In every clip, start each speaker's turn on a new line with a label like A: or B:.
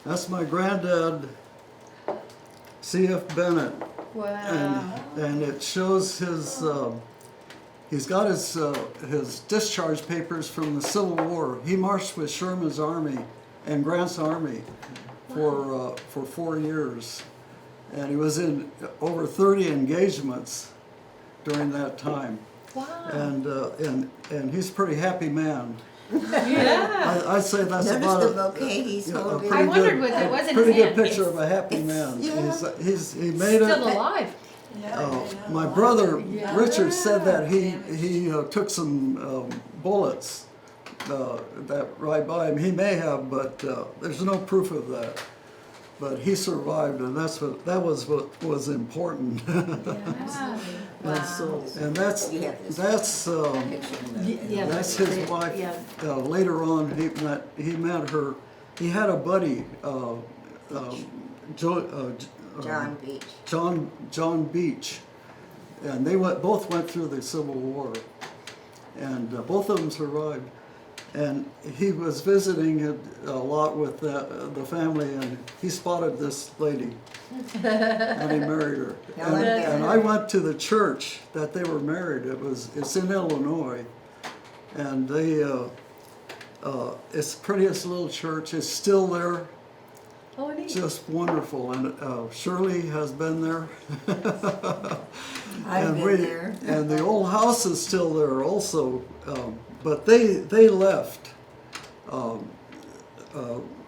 A: That's my granddad, C.F. Bennett.
B: Wow.
A: And it shows his, he's got his discharge papers from the Civil War. He marched with Sherman's army and Grant's army for 4 years. And he was in over 30 engagements during that time.
B: Wow.
A: And he's a pretty happy man.
B: Yeah.
A: I'd say that's
C: Notice
A: about
C: the
A: a,
C: bouquet he's
A: you know, a
C: holding.
A: pretty
B: I wondered
A: good,
B: what that was
A: a
B: in
A: pretty
B: his
A: good
B: hand.
A: picture of a happy
C: It's-
A: man.
C: yeah.
A: He made
B: Still
A: it.
B: alive.
A: My brother
B: Yeah.
A: Richard said that he took some bullets that right by him. He may have, but there's no proof of that. But he survived, and that was what was important.
B: Wow.
A: And so, and that's
C: You have this
A: that's
B: Yeah,
A: that's his wife.
B: Yeah.
A: Later on, he met her. He had a buddy,
C: John Beach.
A: John Beach, and they both went through the Civil War, and both of them survived. And he was visiting a lot with the family, and he spotted this lady, and he married her. And I went to the church that they were married. It's in Illinois, and it's the prettiest little church. It's still there.
B: Oh, neat.
A: Just wonderful, and Shirley has been there.
C: I've
A: And
C: been there.
A: And the old house is still there also, but they left.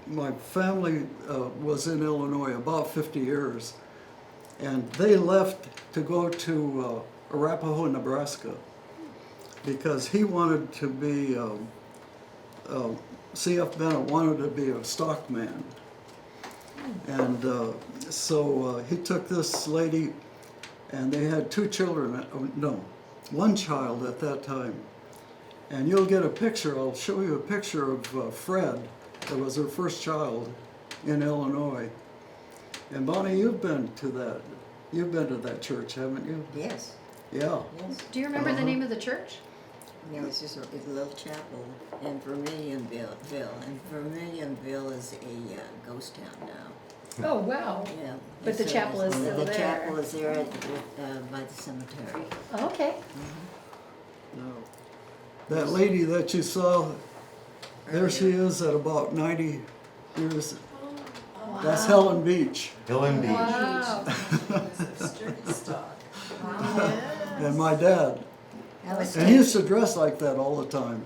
A: My family was in Illinois about 50 years, and they left to go to Arapahoe, Nebraska, because he wanted to be, C.F. Bennett wanted to be a stockman. And so he took this lady, and they had 2 children, no, 1 child at that time. And you'll get a picture, I'll show you a picture of Fred, that was her first child in Illinois. And Bonnie, you've been to that church, haven't you?
C: Yes,
A: Yeah.
C: yes.
B: Do you remember the name of the church?
C: Yeah, it's just a little chapel in Vermilionville, and Vermilionville is a ghost town now.
B: Oh, wow.
C: Yeah.
B: But the chapel is still
C: The
B: there.
C: chapel is there by the cemetery.
B: Okay.
A: No. That lady that you saw, there she is at about 90 years. That's Helen Beach.
D: Helen Beach.
B: Wow.
A: And my dad.
C: That was
A: And he used to dress like that all the time.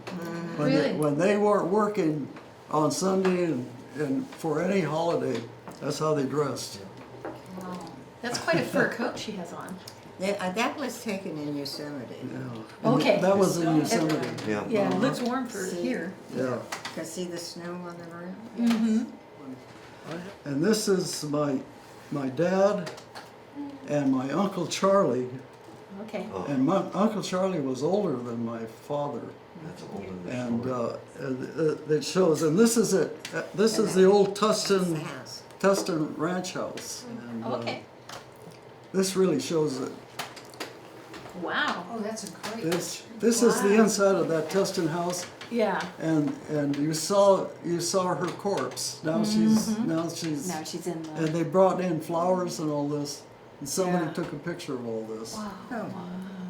A: When
B: Really?
A: when they weren't working on Sunday and for any holiday, that's how they dressed.
B: That's quite a fur coat she has on.
C: that was taken in Yosemite.
A: Yeah. And
B: Okay.
A: That was in Yosemite.
D: Yeah.
B: Yeah, it looks warm for
C: See?
B: here.
A: Yeah.
C: Can see the snow on the ground?
B: Mm-hmm.
A: And this is my dad and my Uncle Charlie.
B: Okay.
D: Oh,
A: And my Uncle Charlie was older than my father.
D: that's older than
A: And
D: Shirley.
A: it shows, and this is it. This is the old
C: That's the
A: Tustin
C: house.
A: Ranch House. And,
B: Okay.
A: this really shows it.
B: Wow.
E: Oh, that's a great.
A: This is the inside of that Tustin house,
B: Yeah.
A: and you saw her corpse. Now she's
B: Now she's in
A: and
B: the.
A: they brought in flowers and all this, and somebody
B: Yeah.
A: took a picture of all this.
B: Wow.
C: Oh,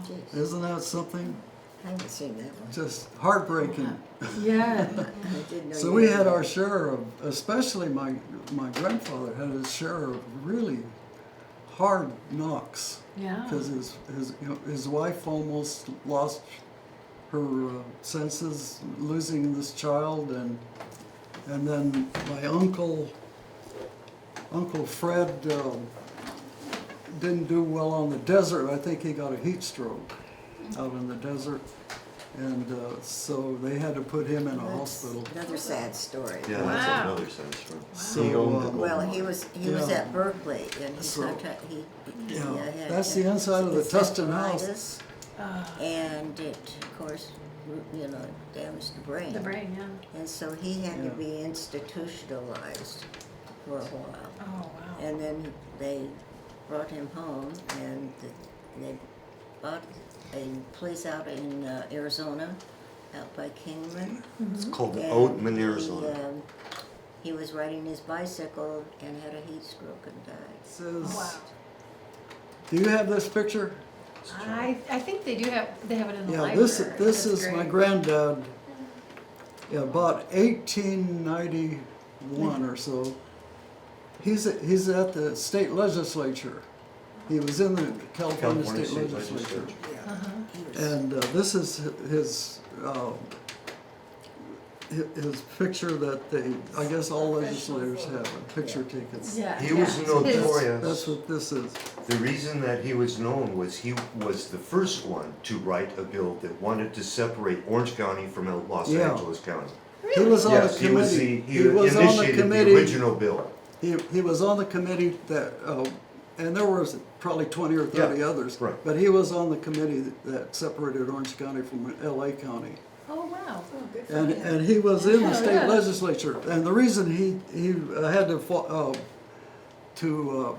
C: jeez.
A: Isn't that something?
C: I haven't seen that one.
A: Just heartbreaking.
B: Yeah.
C: I didn't know
A: So
C: you
A: we had
C: that.
A: our share of, especially my grandfather had his share of really hard knocks,
B: Yeah.
A: because his wife almost lost her senses, losing this child, and then my uncle Fred didn't do well on the desert. I think he got a heat stroke out in the desert, and so they had to put him in a
C: That's
A: hospital.
C: Another sad story.
D: Yeah,
B: Wow.
D: that's another sense for.
A: So,
D: He owned the
C: Well,
D: home.
C: he was
A: Yeah.
C: at Berkeley, and he
A: So-
C: contract, he
A: Yeah,
C: had
A: that's the inside of the Tustin house.
C: encephalitis, And it, of course, damaged the brain.
B: The brain, yeah.
C: And so he had to
A: Yeah.
C: be institutionalized for a while.
B: Oh, wow.
C: And then they brought him home, and they bought a place out in Arizona, out by Kingman.
D: It's called
C: And
D: Oatman,
C: he,
D: Arizona.
C: He was riding his bicycle and had a heat stroke and died.
A: Says,
B: Wow.
A: do you have this picture?
B: I think they do have, they have it in the
A: Yeah,
B: library.
A: this
B: That's
A: is my
B: great.
A: granddad. Yeah, about 1891 or so. He's at the state legislature. He was in the California State Legislature.
B: Uh-huh.
C: He was,
A: And this is his picture that they, I guess all legislators have, a picture taken.
B: Yeah.
D: He was
B: yeah.
D: notorious.
A: That's what this is.
D: The reason that he was known was he was the first one to write a bill that wanted to separate Orange County from Los
A: Yeah.
D: Angeles County.
A: He was on the
D: Yes, he was
A: committee.
D: the, he initiated the original bill.
A: He was on the committee that, and there was probably 20 or 30
D: Yeah,
A: others.
D: right.
A: But he was on the committee that separated Orange County from LA County.
B: Oh, wow.
A: And he was in the
B: Yeah,
A: state
B: yeah.
A: legislature. And the reason he had to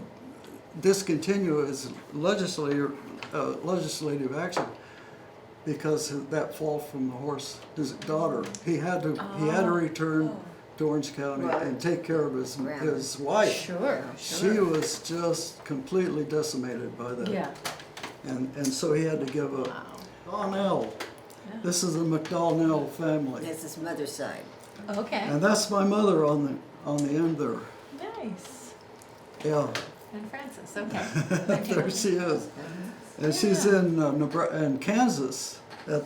A: discontinue his legislative action, because of that fall from the horse, his daughter, he had to return to Orange County
C: Right.
A: and take care of his wife.
B: Sure,
A: She
B: sure.
A: was just completely decimated by that.
B: Yeah.
A: And so he had to give up.
B: Wow.
A: Donnell. This is the McDonnell family.
C: that's his mother's side.
B: Okay.
A: And that's my mother on the end there.
B: Nice.
A: Yeah,
B: And Francis, okay.
A: there she is. And she's in in Kansas.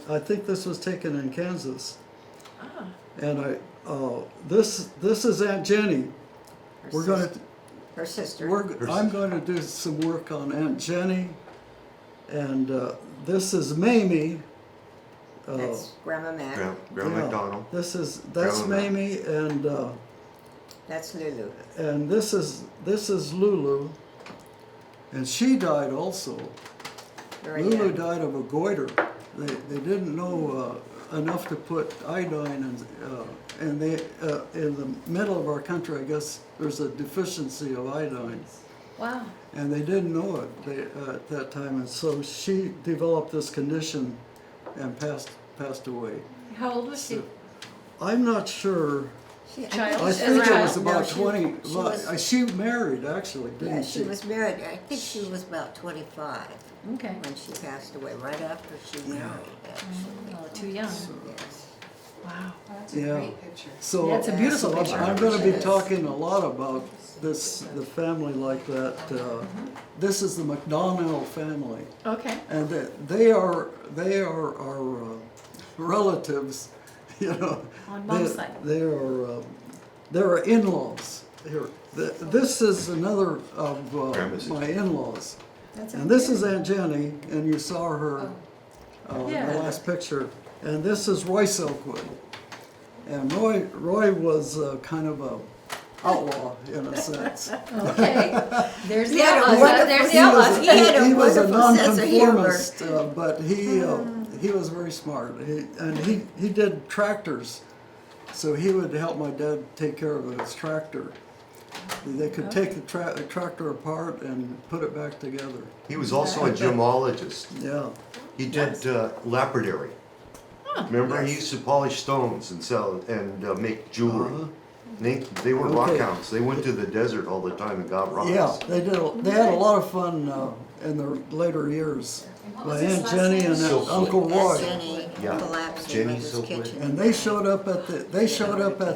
A: I think this was taken in Kansas.
B: Ah,
A: And this is Aunt Jenny.
C: Her
A: We're gonna
C: sis- Her sister.
A: I'm going to do some work on Aunt Jenny, and this is Mamie.
C: That's Grandma Mac.
D: Grandma
A: Yeah,
D: McDonald.
A: that's
D: Grandma Mac.
A: Mamie, and
C: That's Lulu.
A: this is Lulu, and she died also.
C: Very
A: Lulu
C: young.
A: died of a goiter. They didn't know enough to put iodine and they in the middle of our country, I guess there's a deficiency of iodine,
B: wow.
A: and they didn't know it at that time, and so she developed this condition and passed away.
B: How old was she?
A: I'm not sure.
C: She,
B: Child?
A: I
B: As
A: think
B: a
A: it
B: child?
A: was about
C: No,
A: 20.
C: She was,
A: She married actually, didn't
C: yeah,
A: she?
C: she was married. I think she was about 25
B: Okay.
C: when she passed away, right after she married, actually.
B: Oh, too young.
C: Yes.
B: Wow.
E: That's
A: Yeah.
E: a great picture.
A: So,
B: Yeah, it's a beautiful
A: so
B: picture.
A: I'm going to be
C: Yes.
A: talking a lot about the family like that. This is the McDonnell family,
B: Okay.
A: and they are our relatives. You know,
B: On mom's side.
A: they're in-laws. Here, this is another of
D: Grandma's
A: my in-laws,
B: That's
A: and this is Aunt Jenny, and you saw her in
B: Yeah.
A: the last picture. And this is Roy Silkwood. And Roy was kind of a outlaw in a sense.
B: Okay. There's the
C: Yeah,
B: outlaws.
C: wonderful.
B: There's
C: He
B: the
C: was-
B: outlaws.
C: he had a
A: He was a
C: wonderful sense of humor.
A: nonconformist, but he was very smart. He did tractors, so he would help my dad take care of his tractor. They could take the tractor apart and put it back together.
D: He was also a gemologist.
A: Yeah.
D: He did lapidary. Remember, he
A: Yes.
D: used to polish stones and sell and make jewelry.
A: Uh-huh.
D: They were rock
A: Okay.
D: hounds. They went to the desert all the time and got rocks.
A: Yeah, they did. They had a lot of fun in their later years.
E: what
A: By
E: was his
A: Aunt
E: last
A: Jenny
E: name?
A: and
D: Silkwood.
A: Uncle
C: Aunt
A: Roy.
C: Jenny
D: Yeah.
C: collapsed in
D: Jenny
C: Mother's
D: Silkwood.
C: kitchen.
A: And they showed up at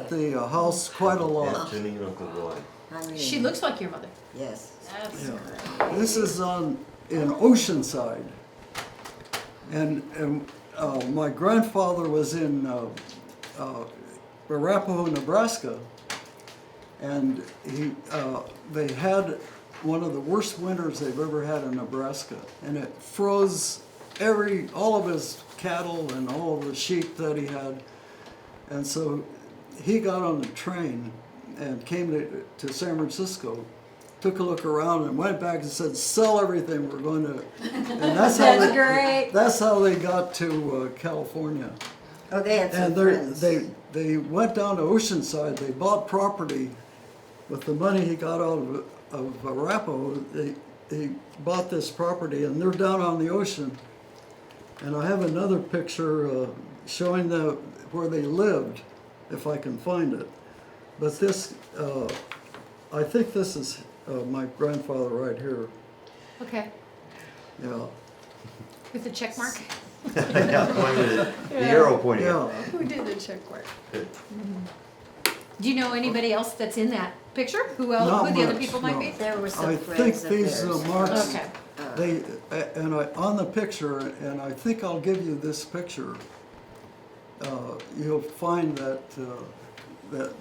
A: the house quite a lot.
D: Aunt Jenny and Uncle Roy.
C: I mean,
B: She looks like your mother.
C: Yes.
B: That's
A: Yeah. This is in Oceanside, and my grandfather was in Arapahoe, Nebraska, and they had one of the worst winters they've ever had in Nebraska, and it froze all of his cattle and all of the sheep that he had, and so he got on the train and came to San Francisco, took a look around and went back and said, "Sell everything, we're going to," and that's how
B: That's great.
A: That's how they got to California.
C: Oh, they had some
A: And
C: friends.
A: they went down to Oceanside. They bought property with the money he got out of Arapahoe. They bought this property, and they're down on the ocean. And I have another picture showing where they lived, if I can find it. But this, I think this is my grandfather right here.
B: Okay,
A: Yeah,
B: with the check mark.
D: Yeah, pointed at- the arrow pointing.
A: yeah.
B: Who did the check mark?
D: Good.
B: Do you know anybody else that's in that picture? Who else?
A: Not
B: Who the other
A: much,
B: people might
A: no.
B: be?
C: There were some
A: I
C: friends
A: think
C: of
A: these
C: theirs.
A: marks,
B: Okay.
A: they, and I, on the picture, and I think I'll give you this picture, you'll find that, that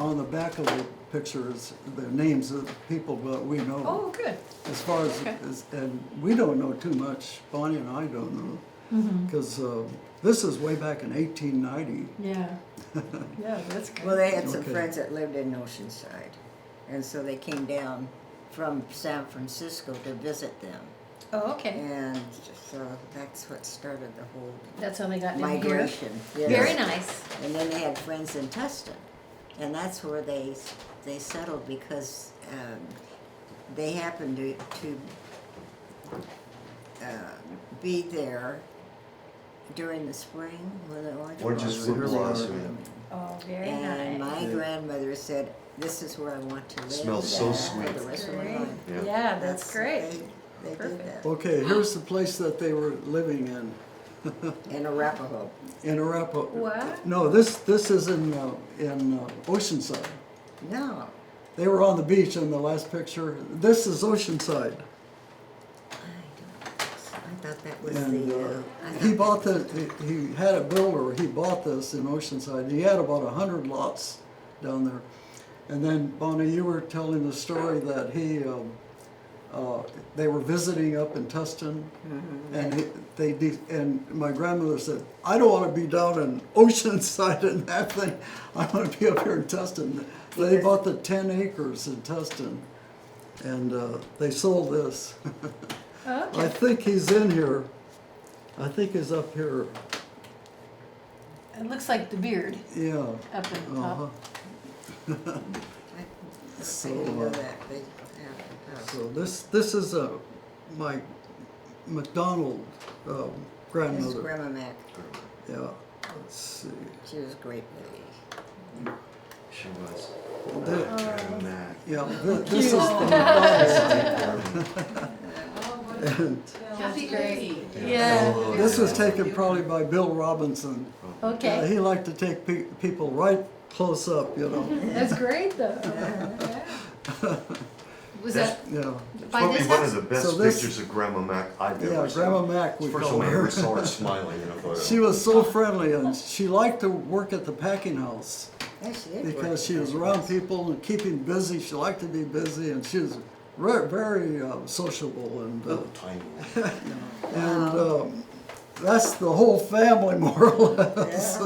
A: on the back of the picture is the names of the people that we know.
B: Oh, good.
A: As far as,
B: Okay.
A: and we don't know too much, Bonnie and I don't know,
B: Mm-hmm.
A: because this is way back in 1890.
B: Yeah. Yeah, that's good.
C: Well, they had some
A: Okay.
C: friends that lived in Oceanside, and so they came down from San Francisco to visit them.
B: Oh, okay.
C: And so that's what started the whole
B: That's how they got into here.
C: migration. Yes.
B: Very nice.
C: And then they had friends in Tustin, and that's where they settled because they happened to be there during the spring when the
D: Oranges
A: were
C: were
A: blossoming.
B: Oh, very
C: And
B: nice.
C: my grandmother said, "This is where I want to live."
D: Smells so
C: for
D: sweet.
C: the rest of my
B: Great.
C: life.
D: Yeah.
B: Yeah, that's great.
C: They did
B: Perfect.
C: that
A: Okay, here's the place that they were living
C: in Arapahoe.
A: in Arapahoe.
B: What?
A: No, this is in Oceanside.
C: No,
A: They were on the beach in the last picture. This is Oceanside.
C: I thought that was
A: And
C: the.
A: he bought he had a builder, he bought this in Oceanside. He had about 100 lots down there. And then Bonnie, you were telling the story that they were visiting up in Tustin, and and my grandmother said, "I don't want to be down in Oceanside and that thing. I want to be up here in Tustin." They bought the 10 acres in Tustin, and they sold this. I
B: Okay.
A: think he's in here. I think he's up here.
B: It looks like the beard
A: Yeah.
B: up in the
A: Uh-huh.
B: top.
C: I
A: So,
C: didn't know
A: uh,
C: that. Yeah.
A: So this is my McDonald
C: This is
A: grandmother.
C: Grandma Mac.
A: Yeah. Let's see.
C: She was a great lady.
D: She was.
A: Th-
D: And that.
A: yeah. This is the McDonald. And
B: That's great.
D: Yeah.
B: Yeah.
D: Oh,
A: this was
D: yeah.
A: taken probably by Bill Robinson.
B: Okay.
A: He liked to take people right close up, you know.
B: That's great though. Yeah. Was
D: That's-
B: that
A: Yeah.
B: by
D: Probably
B: this
D: one
B: house?
D: of the best
A: So this-
D: pictures of Grandma Mac I've
A: Yeah,
D: ever seen.
A: Grandma Mac, we
D: First
A: call
D: time I ever
A: her.
D: saw her smiling in a photo.
A: She was so friendly, and she liked to work at the packing house.
C: Yeah, she did work
A: Because she
C: at
A: was
C: the
A: around
C: house.
A: people and keeping busy. She liked to be busy, and she was very sociable. And
D: Little tiny.
A: that's the whole family, more or less.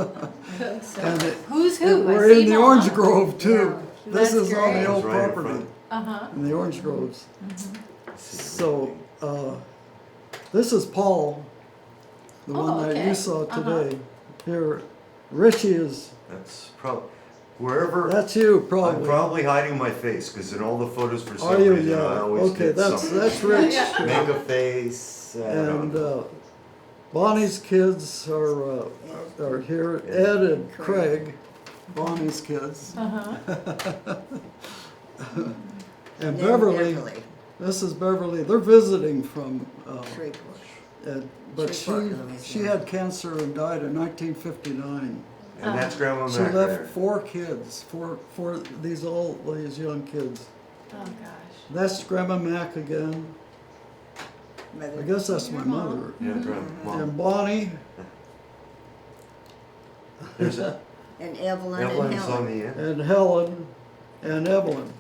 A: And
B: Who's who?
A: we're in the orange grove too.
C: Yeah.
A: This
B: That's
A: is on
B: great.
A: the old
D: It's right in
A: property
D: front.
B: Uh-huh.
A: in the orange groves.
D: See
A: So this is Paul, the
B: Oh,
A: one that
B: okay.
A: you saw
B: Uh-huh.
A: today. Here, Richie is.
D: That's probably wherever.
A: That's you,
D: I'm
A: probably.
D: probably hiding my face because in all the photos for
A: Are
D: some
A: you?
D: reason I
A: Yeah.
D: always
A: Okay,
D: get
A: that's
D: something.
A: Rich.
D: Make a face.
A: And Bonnie's kids are here. Ed and Craig, Bonnie's kids,
B: Uh-huh.
A: and
C: then
A: Beverly. This is Beverly. They're visiting from,
C: Shreveport.
A: but
C: Shreveport,
A: she
C: Louisiana.
A: had cancer and died in 1959.
D: And that's Grandma
A: She
D: Mac
A: left
D: there.
A: 4 kids, four these young kids.
B: Oh gosh.
A: That's Grandma Mac again. I guess that's my mother.
D: Yeah, Grandma. Mom.
A: And Bonnie.
D: There's a,
C: And Evelyn and
D: Evelyn's on
C: Helen.
D: the end.
A: And Helen and Evelyn.